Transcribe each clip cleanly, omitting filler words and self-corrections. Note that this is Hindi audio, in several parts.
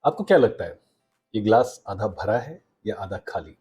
आपको क्या लगता है, ये ग्लास आधा भरा है या आधा खाली?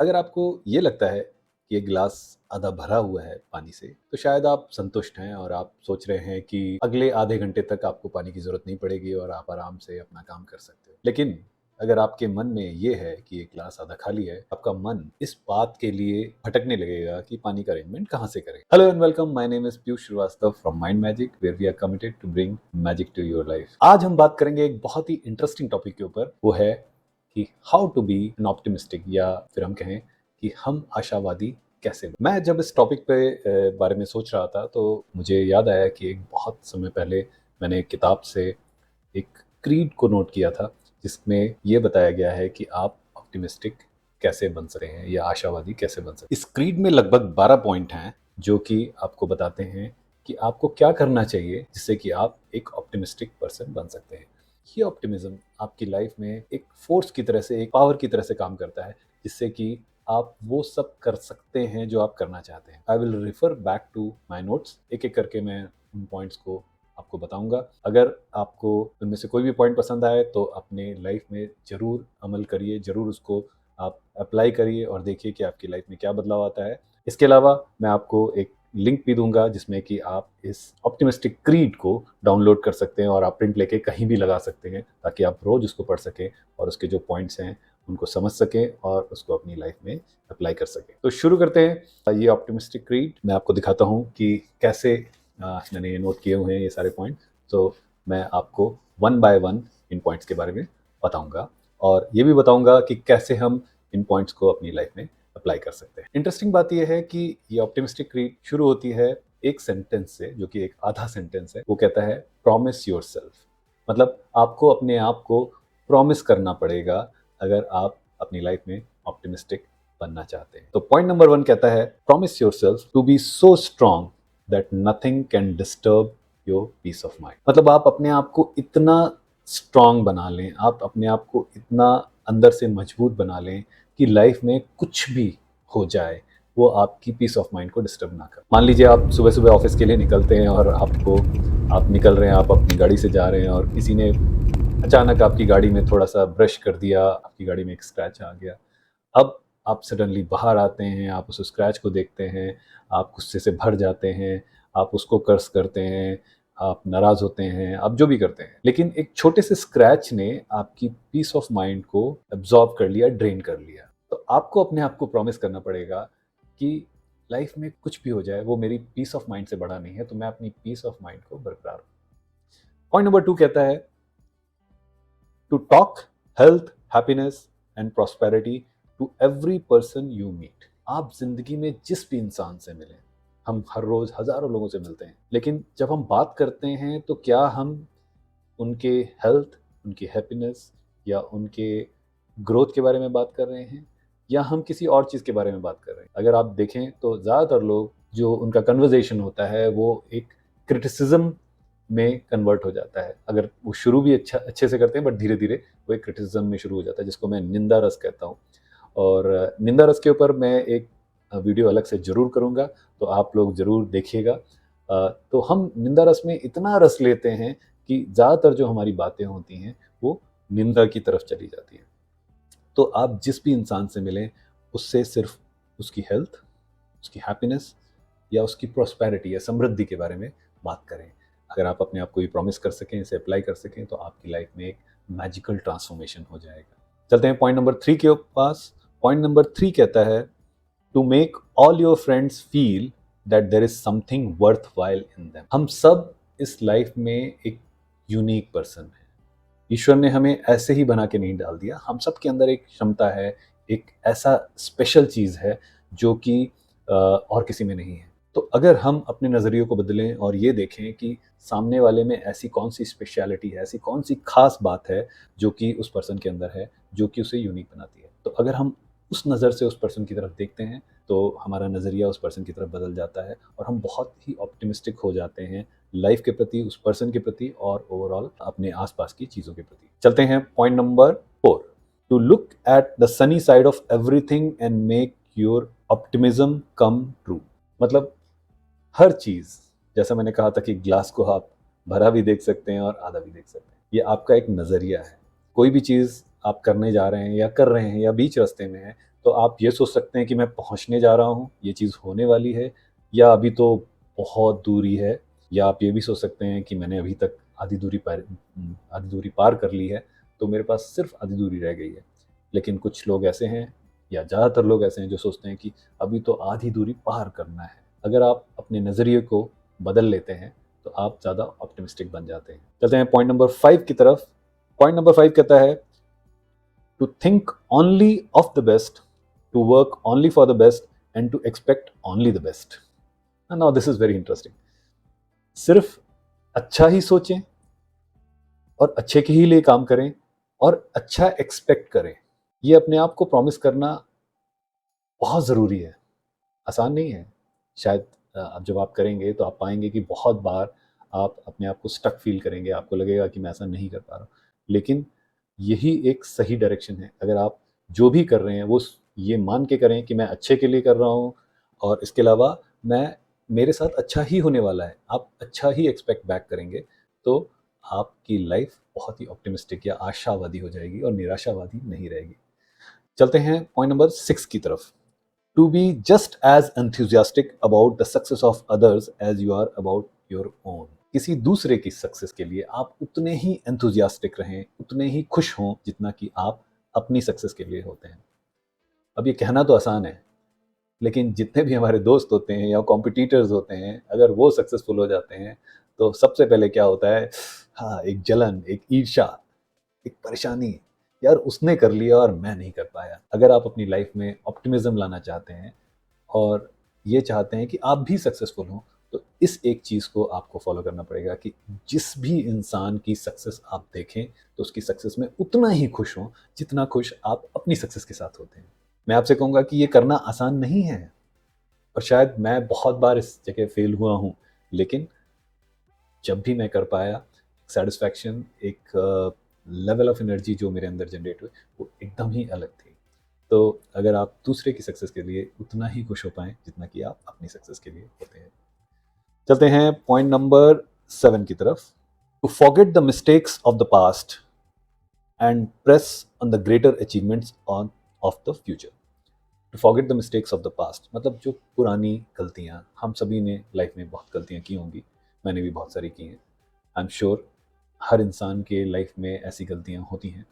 अगर आपको ये लगता है कि ये ग्लास आधा भरा हुआ है पानी से, तो शायद आप संतुष्ट हैं और आप सोच रहे हैं कि अगले आधे घंटे तक आपको पानी की ज़रूरत नहीं पड़ेगी और आप आराम से अपना काम कर सकते हो। लेकिन अगर आपके मन में ये है कि ये ग्लास आधा खाली है, आपका मन इस बात के लिए भटकने लगेगा कि पानी का अरेंजमेंट कहाँ से करें। Hello and welcome, my name is Piyush Shrivastava from Mind Magic, where we are committed to bring magic to your life. आज हम बात करेंगे एक बहुत ही इंटरेस्टिंग टॉपिक के ऊपर, वो है कि how to be an optimistic, या फिर हम कहें कि हम आशावादी कैसे। मैं जब इस टॉपिक पे बारे में सोच रहा था तो मुझे याद आया कि एक बहुत समय पहले मैंने एक किताब से एक क्रीड को नोट किया था, जिसमें ये बताया गया है कि आप ऑप्टिमिस्टिक कैसे बन सकते हैं या आशावादी कैसे बन सकते हैं। इस क्रीड में लगभग 12 पॉइंट हैं जो कि आपको बताते हैं कि आपको क्या करना चाहिए जिससे कि आप एक ऑप्टिमिस्टिक पर्सन बन सकते हैं। ये ऑप्टिमिज्म आपकी लाइफ में एक फोर्स की तरह से, एक पावर की तरह से काम करता है, जिससे कि आप वो सब कर सकते हैं जो आप करना चाहते हैं। I will refer back to my notes, एक एक करके मैं उन पॉइंट्स को आपको बताऊंगा। अगर आपको उनमें से कोई भी पॉइंट पसंद आए तो अपने लाइफ में ज़रूर अमल करिए, ज़रूर उसको आप अप्लाई करिए और देखिए कि आपकी लाइफ में क्या बदलाव आता है। इसके अलावा मैं आपको एक लिंक भी दूंगा जिसमें कि आप इस ऑप्टिमिस्टिक क्रीड को डाउनलोड कर सकते हैं और आप प्रिंट लेके कहीं भी लगा सकते हैं, ताकि आप रोज़ उसको पढ़ सकें और उसके जो पॉइंट्स हैं उनको समझ सकें और उसको अपनी लाइफ में अप्लाई कर सकें। तो शुरू करते हैं ये ऑप्टिमिस्टिक क्रीड। मैं आपको दिखाता हूँ कि कैसे मैंने ये नोट किए हुए हैं ये सारे पॉइंट। तो मैं आपको one by one in points के बारे में बताऊंगा और ये भी बताऊंगा कि कैसे हम इन पॉइंट्स को अपनी लाइफ में अप्लाई कर सकते हैं। इंटरेस्टिंग बात यह है कि ये ऑप्टिमिस्टिक क्रीड शुरू होती है एक सेंटेंस से, जो कि एक आधा सेंटेंस है। वो कहता है प्रॉमिस योरसेल्फ, मतलब आपको अपने आप को प्रॉमिस करना पड़ेगा अगर आप अपनी लाइफ में ऑप्टिमिस्टिक बनना चाहते हैं। तो पॉइंट नंबर 1 कहता है promise yourself to be so strong that nothing can disturb your peace of mind. मतलब आप अपने आप को इतना स्ट्रांग बना लें, आप अपने आप को इतना अंदर से मजबूत बना लें कि लाइफ में कुछ भी हो जाए वो आपकी पीस ऑफ माइंड को डिस्टर्ब ना कर। मान लीजिए आप सुबह सुबह ऑफिस के लिए निकलते हैं और आप निकल रहे हैं, आप अपनी गाड़ी से जा रहे हैं और किसी ने अचानक आपकी गाड़ी में थोड़ा सा ब्रश कर दिया, आपकी गाड़ी में एक स्क्रैच आ गया। अब आप सडनली बाहर आते हैं, आप उस स्क्रैच को देखते हैं, आप गुस्से से भर जाते हैं, आप उसको कर्स करते हैं, आप नाराज़ होते हैं, आप जो भी करते हैं। लेकिन एक छोटे से स्क्रैच ने आपकी पीस ऑफ माइंड को एब्जॉर्ब कर लिया, ड्रेन कर लिया। तो आपको अपने आप को प्रॉमिस करना पड़ेगा कि लाइफ में कुछ भी हो जाए वो मेरी पीस ऑफ माइंड से बड़ा नहीं है, तो मैं अपनी पीस ऑफ माइंड को बरकरार रखूं। पॉइंट नंबर 2 कहता है to talk health, happiness and prosperity to every person you meet. आप जिंदगी में जिस भी इंसान से मिलें, हम हर रोज हजारों लोगों से मिलते हैं, लेकिन जब हम बात करते हैं तो क्या हम उनके हेल्थ, उनकी हैप्पीनेस या उनके ग्रोथ के बारे में बात कर रहे हैं, या हम किसी और चीज़ के बारे में बात कर रहे हैं? अगर आप देखें तो ज़्यादातर लोग, जो उनका कन्वर्जेशन होता है वो एक क्रिटिसिज्म में कन्वर्ट हो जाता है। अगर वो शुरू भी अच्छे से करते हैं, बट धीरे धीरे वो एक क्रिटिसिज्म में शुरू हो जाता है, जिसको मैं निंदा रस कहता हूँ। और निंदा रस के ऊपर मैं एक वीडियो अलग से ज़रूर करूँगा, तो आप लोग ज़रूर देखिएगा। तो हम निंदा रस में इतना रस लेते हैं कि ज़्यादातर जो हमारी बातें होती हैं वो निंदा की तरफ चली जाती हैं। तो आप जिस भी इंसान से मिलें, उससे सिर्फ उसकी हेल्थ, उसकी हैप्पीनेस या उसकी प्रॉस्पेरिटी या समृद्धि के बारे में बात करें। अगर आप अपने आप को ये प्रॉमिस कर सकें, इसे अप्लाई कर सकें, तो आपकी लाइफ में एक मैजिकल ट्रांसफॉर्मेशन हो जाएगा। चलते हैं पॉइंट नंबर 3 के पास। पॉइंट नंबर 3 कहता है to make all your friends feel that there is something worthwhile in them. हम सब इस लाइफ में एक यूनिक पर्सन है। ईश्वर ने हमें ऐसे ही बना के नहीं डाल दिया। हम सब के अंदर एक क्षमता है, एक ऐसा स्पेशल चीज़ है जो कि और किसी में नहीं है। तो अगर हम अपने नज़रियों को बदलें और ये देखें कि सामने वाले में ऐसी कौन सी स्पेशलिटी है, ऐसी कौन सी खास बात है जो कि उस पर्सन के अंदर है, जो कि उसे यूनिक बनाती है, तो अगर हम उस नज़र से उस पर्सन की तरफ देखते हैं तो हमारा नज़रिया उस पर्सन की तरफ बदल जाता है और हम बहुत ही ऑप्टिमिस्टिक हो जाते हैं लाइफ के प्रति, उस पर्सन के प्रति और ओवरऑल अपने आसपास की चीज़ों के प्रति। चलते हैं point number 4, to look at the sunny side of everything and make your optimism come true. मतलब हर चीज़, जैसा मैंने कहा था कि ग्लास को आप भरा भी देख सकते हैं और आधा भी देख सकते हैं। ये आपका एक नज़रिया है। कोई भी चीज़ आप करने जा रहे हैं या कर रहे हैं या बीच रास्ते में हैं, तो आप ये सोच सकते हैं कि मैं पहुँचने जा रहा हूँ, ये चीज़ होने वाली है या अभी तो बहुत दूरी है, या आप ये भी सोच सकते हैं कि मैंने अभी तक आधी दूरी पार कर ली है, तो मेरे पास सिर्फ़ आधी दूरी रह गई है। लेकिन कुछ लोग ऐसे हैं या ज़्यादातर लोग ऐसे हैं जो सोचते हैं कि अभी तो आधी दूरी पार करना है। अगर आप अपने नज़रिए को बदल लेते हैं, तो आप ज़्यादा ऑप्टिमिस्टिक बन जाते हैं। चलते हैं पॉइंट नंबर 5 की तरफ। पॉइंट नंबर 5 कहता है to think only of the best, to work only for the best and to expect only the best. Now this is very interesting. सिर्फ अच्छा ही सोचें और अच्छे के ही लिए काम करें और अच्छा एक्सपेक्ट करें। ये अपने आप को प्रॉमिस करना बहुत ज़रूरी है। आसान नहीं है। शायद अब जब आप करेंगे तो आप पाएँगे कि बहुत बार आप अपने आप को स्टक फ़ील करेंगे, आपको लगेगा कि मैं ऐसा नहीं कर पा रहा हूँ। लेकिन यही एक सही डायरेक्शन है। अगर आप जो भी कर रहे हैं वो ये मान के करें कि मैं अच्छे के लिए कर रहा हूँ और इसके अलावा मैं मेरे साथ अच्छा ही होने वाला है। आप अच्छा ही एक्सपेक्ट बैक करेंगे, तो आपकी लाइफ़ बहुत ही ऑप्टिमिस्टिक या आशावादी हो जाएगी और निराशावादी नहीं रहेगी। चलते हैं पॉइंट नंबर 6 की तरफ। To be just as enthusiastic about the success of others as you are about your own. किसी दूसरे की सक्सेस के लिए आप उतने ही एंथुजियास्टिक रहें, उतने ही खुश हों जितना कि आप अपनी सक्सेस के लिए होते हैं। अब ये कहना तो आसान है, लेकिन जितने भी हमारे दोस्त होते हैं या कॉम्पिटिटर्स होते हैं, अगर वो सक्सेसफुल हो जाते हैं, तो सबसे पहले क्या होता है, हाँ, एक जलन, एक ईर्ष्या, एक परेशानी, यार उसने कर लिया और मैं नहीं कर पाया। अगर आप अपनी लाइफ में ऑप्टिमिज्म लाना चाहते हैं और ये चाहते हैं कि आप भी सक्सेसफुल हों, तो इस एक चीज़ को आपको फॉलो करना पड़ेगा कि जिस भी इंसान की सक्सेस आप देखें, तो उसकी सक्सेस में उतना ही खुश हों, जितना खुश आप अपनी सक्सेस के साथ होते हैं। मैं आपसे कहूँगा कि ये करना आसान नहीं है और शायद मैं बहुत बार इस जगह फेल हुआ हूँ, लेकिन जब भी मैं कर पाया, सैटिस्फैक्शन, एक लेवल ऑफ एनर्जी जो मेरे अंदर जनरेट हुई, वो एकदम ही अलग थी। तो अगर आप दूसरे की सक्सेस के लिए उतना ही खुश हो पाएँ जितना कि आप अपनी सक्सेस के लिए होते हैं। चलते हैं पॉइंट नंबर 7 की तरफ। To forget the mistakes of the past and press on the greater achievements on of the future. To forget the mistakes of the past मतलब जो पुरानी गलतियाँ, हम सभी ने लाइफ में बहुत गलतियाँ की होंगी, मैंने भी बहुत सारी की हैं। आई एम श्योर हर इंसान के लाइफ में ऐसी गलतियाँ होती हैं,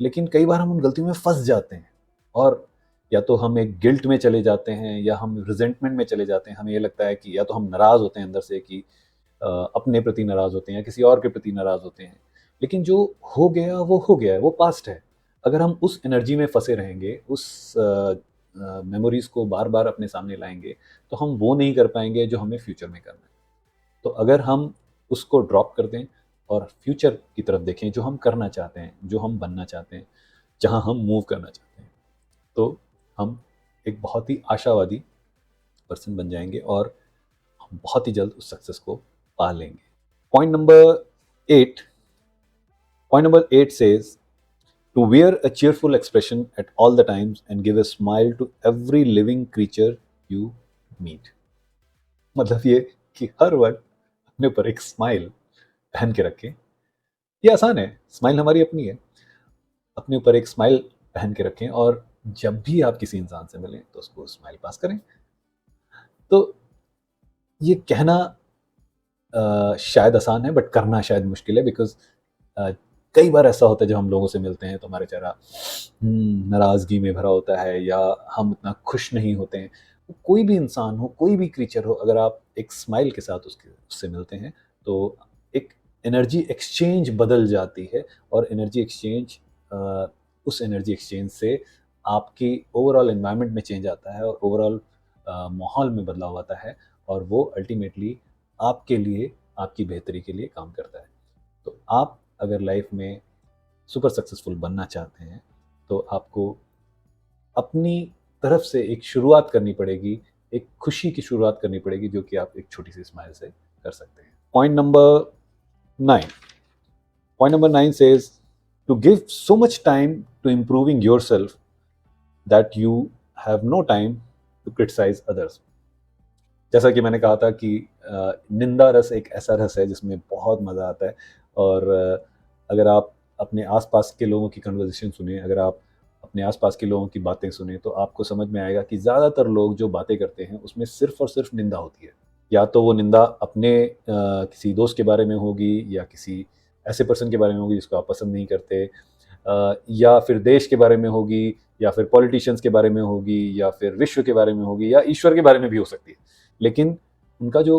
लेकिन कई बार हम उन गलतियों में फंस जाते हैं और या तो हम एक गिल्ट में चले जाते हैं या हम रिजेंटमेंट में चले जाते हैं। हमें ये लगता है कि या तो हम नाराज़ होते हैं अंदर से कि अपने प्रति नाराज़ होते हैं या किसी और के प्रति नाराज़ होते हैं। लेकिन जो हो गया है, वो पास्ट है। अगर हम उस एनर्जी में फंसे रहेंगे, उस मेमोरीज़ को बार-बार अपने सामने लाएँगे, तो हम वो नहीं कर पाएँगे जो हमें फ्यूचर में करना है। तो अगर हम उसको ड्रॉप कर दें और फ्यूचर की तरफ देखें, जो हम करना चाहते हैं, जो हम बनना चाहते हैं, जहाँ हम मूव करना चाहते हैं, तो हम एक बहुत ही आशावादी पर्सन बन जाएँगे और हम बहुत ही जल्द उस सक्सेस को पा लेंगे। Point number 8 point number 8 says to wear a cheerful expression at all the times and give a smile to every living creature you meet. मतलब ये कि हर वक़्त अपने ऊपर एक स्माइल पहन के रखें। ये आसान है, स्माइल हमारी अपनी है। अपने ऊपर एक स्माइल पहन के रखें और जब भी आप किसी इंसान से मिलें तो उसको स्माइल पास करें। तो ये कहना शायद आसान है बट करना शायद मुश्किल है, बिकॉज़ अ, कई बार ऐसा होता है जब हम लोगों से मिलते हैं तो हमारा चेहरा नाराज़गी में भरा होता है या हम उतना खुश नहीं होते हैं। कोई भी इंसान हो, कोई भी क्रीचर हो, अगर आप एक स्माइल के साथ उससे मिलते हैं तो एक एनर्जी एक्सचेंज बदल जाती है और एनर्जी एक्सचेंज उस एनर्जी एक्सचेंज से आपकी ओवरऑल एनवायरनमेंट में चेंज आता है और ओवरऑल माहौल में बदलाव आता है और वो अल्टीमेटली आपके लिए, आपकी बेहतरी के लिए काम करता है। तो आप अगर लाइफ में सुपर सक्सेसफुल बनना चाहते हैं, तो आपको अपनी तरफ से एक शुरुआत करनी पड़ेगी, एक खुशी की शुरुआत करनी पड़ेगी जो कि आप एक छोटी-सी स्माइल से कर सकते हैं। Point number 9 point number 9 says to give so much time to improving yourself that you have no time to criticise others. जैसा कि मैंने कहा था कि निंदा रस एक ऐसा रस है जिसमें बहुत मज़ा आता है। और अगर आप अपने आस-पास के लोगों की कन्वर्सेशन सुनें, अगर आप अपने आस-पास के लोगों की बातें सुनें, तो आपको समझ में आएगा कि ज़्यादातर लोग जो बातें करते हैं, उसमें सिर्फ़ और सिर्फ़ निंदा होती है। या तो वो निंदा अपने किसी दोस्त के बारे में होगी, या किसी ऐसे पर्सन के बारे में होगी जिसको आप पसंद नहीं करते, या फिर देश के बारे में होगी, या फिर पॉलिटिशियंस के बारे में होगी, या फिर विश्व के बारे में होगी, या ईश्वर के बारे में भी हो सकती है। लेकिन उनका जो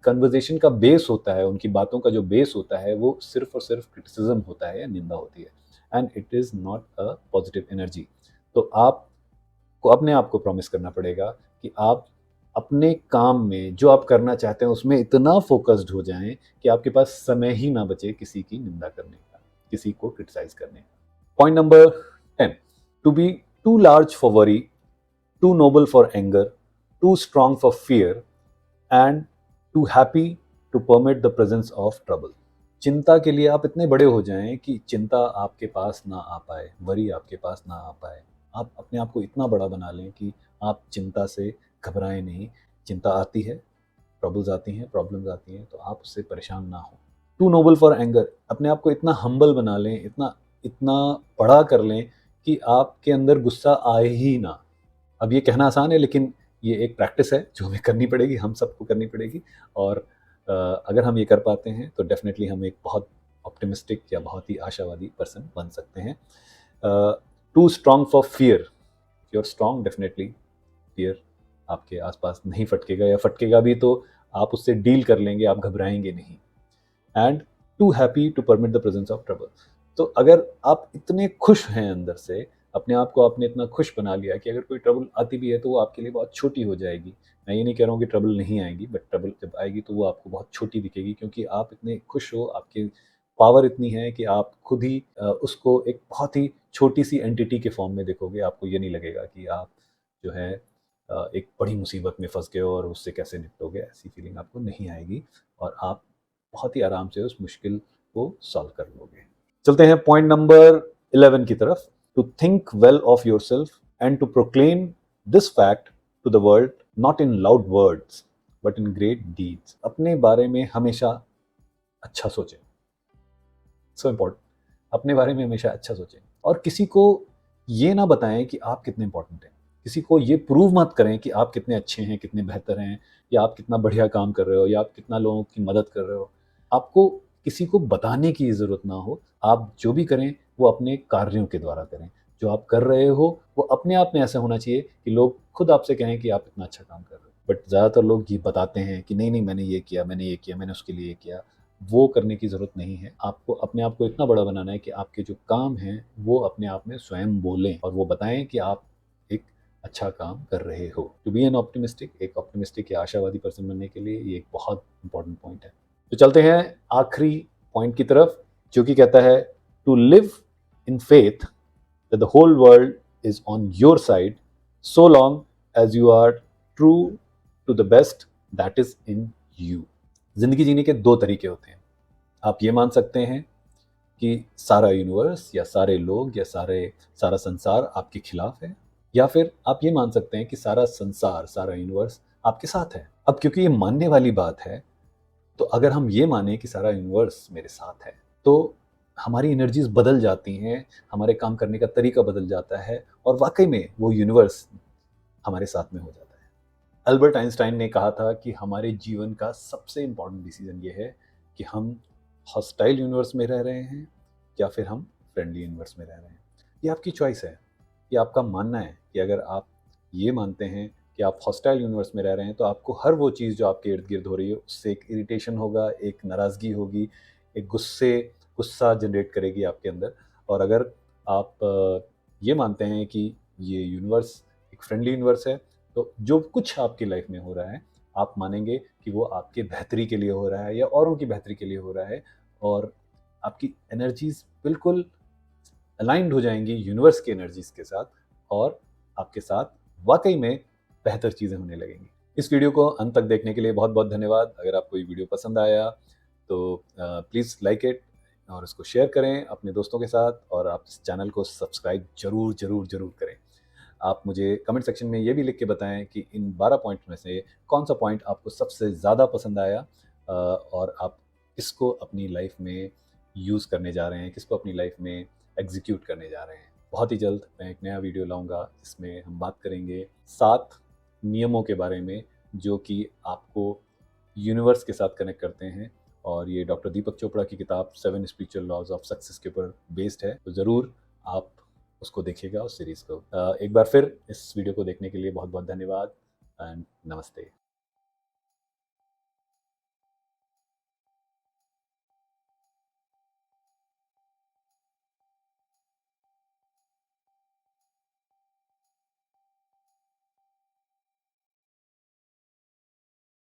कन्वर्सेशन का बेस होता है, उनकी बातों का जो बेस होता है, वो सिर्फ़ और सिर्फ़ क्रिटिसिज़्म होता है या निंदा होती है, and it is not a positive energy. तो आपको अपने आप को प्रॉमिस करना पड़ेगा कि आप अपने काम में जो आप करना चाहते हैं, उसमें इतना फ़ोकस्ड हो जाएँ कि आपके पास समय ही ना बचे किसी की निंदा करने का, किसी को क्रिटिसाइज़ करने का। Point number 10, to be too large for worry, too noble for anger, too strong for fear, and too happy to permit the presence of trouble. चिंता के लिए आप इतने बड़े हो जाएं कि चिंता आपके पास ना आ पाए, वरी आपके पास ना आ पाए। आप अपने आप को इतना बड़ा बना लें कि आप चिंता से घबराएं नहीं। चिंता आती है, ट्रबल्स आती हैं, प्रॉब्लम्स आती हैं, तो आप उससे परेशान ना हो। टू नोबल फॉर एंगर, अपने आप को इतना हम्बल बना लें, इतना इतना बड़ा कर लें कि आपके अंदर गुस्सा आए ही ना। अब ये कहना आसान है, लेकिन ये एक प्रैक्टिस है जो हमें करनी पड़ेगी, हम सबको करनी पड़ेगी। और अगर हम ये कर पाते हैं तो डेफ़िनेटली हम एक बहुत ऑप्टिमिस्टिक या बहुत ही आशावादी पर्सन बन सकते हैं। Too strong for fear, you are strong, definitely fear आपके आस-पास नहीं फटकेगा, या फटकेगा भी तो आप उससे डील कर लेंगे, आप घबराएँगे नहीं। And too happy to permit the presence of trouble. तो अगर आप इतने खुश हैं अंदर से, अपने आप को आपने इतना खुश बना लिया कि अगर कोई ट्रबल आती भी है तो वो आपके लिए बहुत छोटी हो जाएगी। मैं ये नहीं कह रहा हूँ कि ट्रबल नहीं आएगी, बट ट्रबल जब आएगी तो वो आपको बहुत छोटी दिखेगी, क्योंकि आप इतने खुश हो, आपकी पावर इतनी है कि आप खुद ही उसको एक बहुत ही छोटी सी एंटिटी के फॉर्म में देखोगे। आपको ये नहीं लगेगा कि आप जो है एक बड़ी मुसीबत में फंस गए हो और उससे कैसे निपटोगे, ऐसी फीलिंग आपको नहीं आएगी, और आप बहुत ही आराम से उस मुश्किल को सॉल्व कर लोगे। चलते हैं पॉइंट नंबर 11 की तरफ। To think well of yourself and to proclaim this fact to the world, not in loud words but in great deeds. अपने बारे में हमेशा अच्छा सोचें, सो इम्पोर्टेंट। अपने बारे में हमेशा अच्छा सोचें, और किसी को ये ना बताएं कि आप कितने इंपॉर्टेंट हैं। किसी को ये प्रूव मत करें कि आप कितने अच्छे हैं, कितने बेहतर हैं, या आप कितना बढ़िया काम कर रहे हो, या आप कितना लोगों की मदद कर रहे हो। आपको किसी को बताने की ज़रूरत ना हो। आप जो भी करें वो अपने कार्यों के द्वारा करें। जो आप कर रहे हो वो अपने आप में ऐसा होना चाहिए कि लोग खुद आपसे कहें कि आप इतना अच्छा काम कर रहे हो। बट ज़्यादातर लोग ये बताते हैं कि नहीं नहीं, मैंने ये किया, मैंने ये किया, मैंने उसके लिए ये किया। वो करने की ज़रूरत नहीं है। आपको अपने आप को इतना बड़ा बनाना है कि आपके जो काम हैं वो अपने आप में स्वयं बोलें, और वो बताएं कि आप एक अच्छा काम कर रहे हो। टू बी एन ऑप्टिमिस्टिक, एक ऑप्टिमिस्टिक या आशावादी पर्सन बनने के लिए ये एक बहुत इंपॉर्टेंट पॉइंट है। तो चलते हैं आखिरी पॉइंट की तरफ, जो कि कहता है to live in faith that the whole world is on your side, so long as you are true to the best that is in you. जिंदगी जीने के दो तरीके होते हैं। आप ये मान सकते हैं कि सारा यूनिवर्स या सारे लोग या सारा संसार आपके खिलाफ है, या फिर आप ये मान सकते हैं कि सारा संसार, सारा यूनिवर्स आपके साथ है। अब क्योंकि ये मानने वाली बात है, तो अगर हम ये माने कि सारा यूनिवर्स मेरे साथ है, तो हमारी एनर्जीज बदल जाती हैं, हमारे काम करने का तरीका बदल जाता है, और वाकई में वो यूनिवर्स हमारे साथ में हो जाता है। अल्बर्ट आइंस्टाइन ने कहा था कि हमारे जीवन का सबसे इम्पॉर्टेंट डिसीजन ये है कि हम हॉस्टाइल यूनिवर्स में रह रहे हैं या फिर हम फ्रेंडली यूनिवर्स में रह रहे हैं। ये आपकी चॉइस है, ये आपका मानना है कि अगर आप ये मानते हैं कि आप हॉस्टाइल यूनिवर्स में रह रहे हैं, तो आपको हर वो चीज़ जो आपके इर्द गिर्द हो रही है उससे एक इरिटेशन होगा, एक नाराज़गी होगी, एक गुस्सा जनरेट करेगी आपके अंदर। और अगर आप ये मानते हैं कि ये यूनिवर्स एक फ्रेंडली यूनिवर्स है, तो जो कुछ आपकी लाइफ में हो रहा है, आप मानेंगे कि वो आपके बेहतरी के लिए हो रहा है या औरों की बेहतरी के लिए हो रहा है, और आपकी एनर्जीज़ बिल्कुल अलाइन्ड हो जाएँगी यूनिवर्स की एनर्जीज़ के साथ, और आपके साथ वाक़ई में बेहतर चीज़ें होने लगेंगी। इस वीडियो को अंत तक देखने के लिए बहुत-बहुत धन्यवाद। अगर आपको ये वीडियो पसंद आया तो प्लीज़ लाइक इट, और इसको शेयर करें अपने दोस्तों के साथ, और आप इस चैनल को सब्सक्राइब ज़रूर करें। आप मुझे कमेंट सेक्शन में ये भी लिख के बताएँ कि इन 12 पॉइंट में से कौन-सा पॉइंट आपको सबसे ज़्यादा पसंद आया और आप किसको अपनी लाइफ़ में यूज़ करने जा रहे हैं, किसको अपनी लाइफ़ में एग्ज़ीक्यूट करने जा रहे हैं। बहुत ही जल्द मैं एक नया वीडियो लाऊँगा जिसमें हम बात करेंगे 7 नियमों के बारे में जो कि आपको यूनिवर्स के साथ कनेक्ट करते हैं और ये डॉक्टर दीपक चोपड़ा की किताब 7 स्पिरिचुअल लॉज़ ऑफ सक्सेस के ऊपर बेस्ड है। तो ज़रूर आप उसको देखिएगा उस सीरीज़ को। एक बार फिर इस वीडियो को देखने के लिए बहुत-बहुत धन्यवाद एंड नमस्ते।